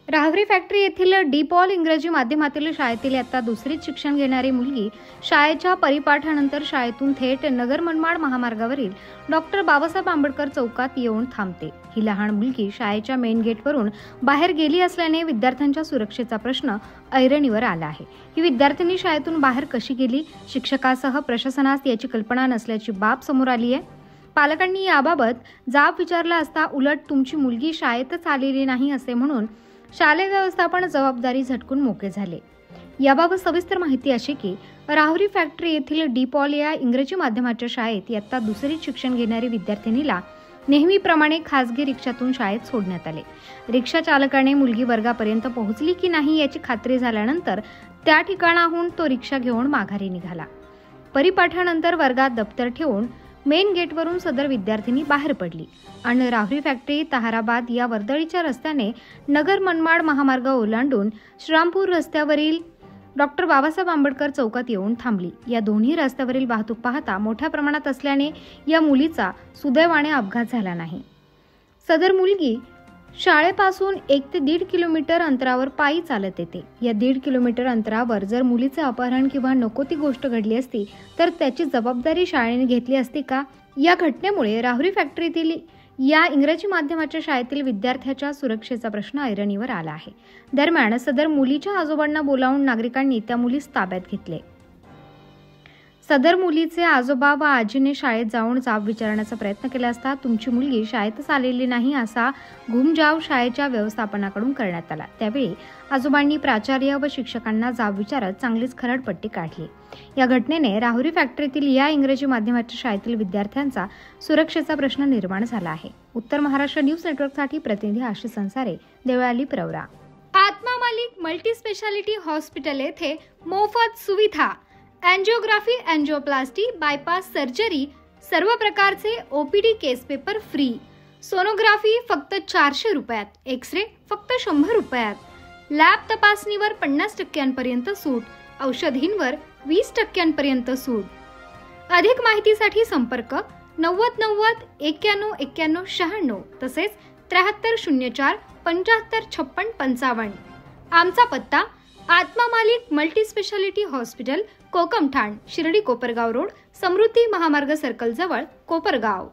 राहवरी factory येथील D Paul इंग्रजी माध्यमातील शाळेतील इयत्ता दुसरीत शिक्षण घेणारी मुलगी शाळेच्या परिपाठानंतर शाळेतून थेट नगर मनमाड महामार्गावरील डॉक्टर बाबासाहेब आंबेडकर चौकात येऊन थांबते। ही लहान मुलगी शाळेच्या मेन गेटवरून बाहेर गेली असल्याने विद्यार्थ्यांच्या सुरक्षेचा प्रश्न ऐरणीवर आला आहे। ही विद्यार्थिनी शाळेतून बाहेर कशी गेली, शिक्षकासह प्रशासनास याची कल्पना नसल्याची बाब समोर आली आहे। पालकांनी याबाबत जाब विचारला असता उलट तुमची मुलगी शाळेतच आलेली नाही असे म्हणून शालेय व्यवस्थापन जबाबदारी झटकून मोकळे झाले। याबाबत सविस्तर माहिती अशी की राहवरी फॅक्टरी येथील डी पॉल या इंग्रजी माध्यमाच्या शाळेत इयत्ता दुसरीत शिक्षण घेणारी विद्यार्थिनीला नेहमीप्रमाणे खासगी रिक्षातून शाळेत सोडण्यात आले। रिक्षा चालकाने मुलगी वर्गापर्यंत पोहोचली की नाही याची खात्री झाल्यानंतर त्या ठिकाणाहून तो रिक्षा घेऊन माघारी निघाला। परिपाठानंतर वर्गात दप्तर ठेवून मेन गेटवरून सदर विद्यार्थिनी बाहेर पडली आणि राहवरी फॅक्टरी ताहाराबाद या वर्दळीच्या रस्त्याने नगर मनमाड महामार्ग ओलांडून श्रीरामपूर रस्त्यावरील डॉक्टर बाबासाहेब आंबेडकर चौकात येऊन थांबली। या दोन्ही रस्त्यावरील वाहतूक पाहता मोठ्या प्रमाणात असल्याने या मुलीचा सुदैवाने अपघात झाला नाही। सदर मुलगी शाळेपासून 1 ते 1.5 किलोमीटर अंतरावर पायी चालत येते। या 1.5 किलोमीटर अंतरावर जर मुलीचे अपहरण किंवा नको ती गोष्ट घडली असती तर त्याची जबाबदारी शाळेने घेतली असती का? या घटनेमुळे राहवरी फॅक्टरीतील या इंग्रजी माध्यमाच्या शाळेतील विद्यार्थ्याच्या सुरक्षेचा प्रश्न ऐरणीवर आला आहे। दरम्यान सदर मुलीच्या आजोबांना बोलावून नागरिकांनी त्या मुलीस ताब्यात घेतले। सदर मुलीचे आजोबा व आजीने शाळेत जाऊन जाब विचारण्याचा प्रयत्न केला असता तुमची मुलगी शाळेतच आलेली नाही असा घुमजाव शाळेच्या व्यवस्थापनाकडून करण्यात आला। त्यावेळी आजोबांनी प्राचार्य व शिक्षकांना जाब विचारत चांगलीच खरडपट्टी काढली। या घटनेने राहवरी फॅक्टरीतील या इंग्रजी माध्यमाच्या शाळेतील विद्यार्थ्यांचा सुरक्षेचा प्रश्न निर्माण झाला आहे। उत्तर महाराष्ट्र न्यूज नेटवर्कसाठी प्रतिनिधी आशिष संसारे, देवळाली, प्रवरा। आत्मा मालिक मल्टी स्पेशालिटी हॉस्पिटल येथे मोफत सुविधा, एंजियोग्राफी, एंजियोप्लास्टी, बायपास सर्जरी, सर्व प्रकारचे ओपीडी केस पेपर फ्री, सोनोग्राफी फक्त 400 रुपयात, एक्सरे फक्त 100 रुपयात, लॅब तपासणीवर 50% सूट, औषधींवर 20% सूट। अधिक माहितीसाठी संपर्क 90 90 91 91 96 तसेच 73 04 75 56 55। आमचा पत्ता Atma Malik multi speciality hospital, Kokamthan, Shirdi Kopargaon road, Samruddhi Mahamarg circle जवळ, कोपरगाव।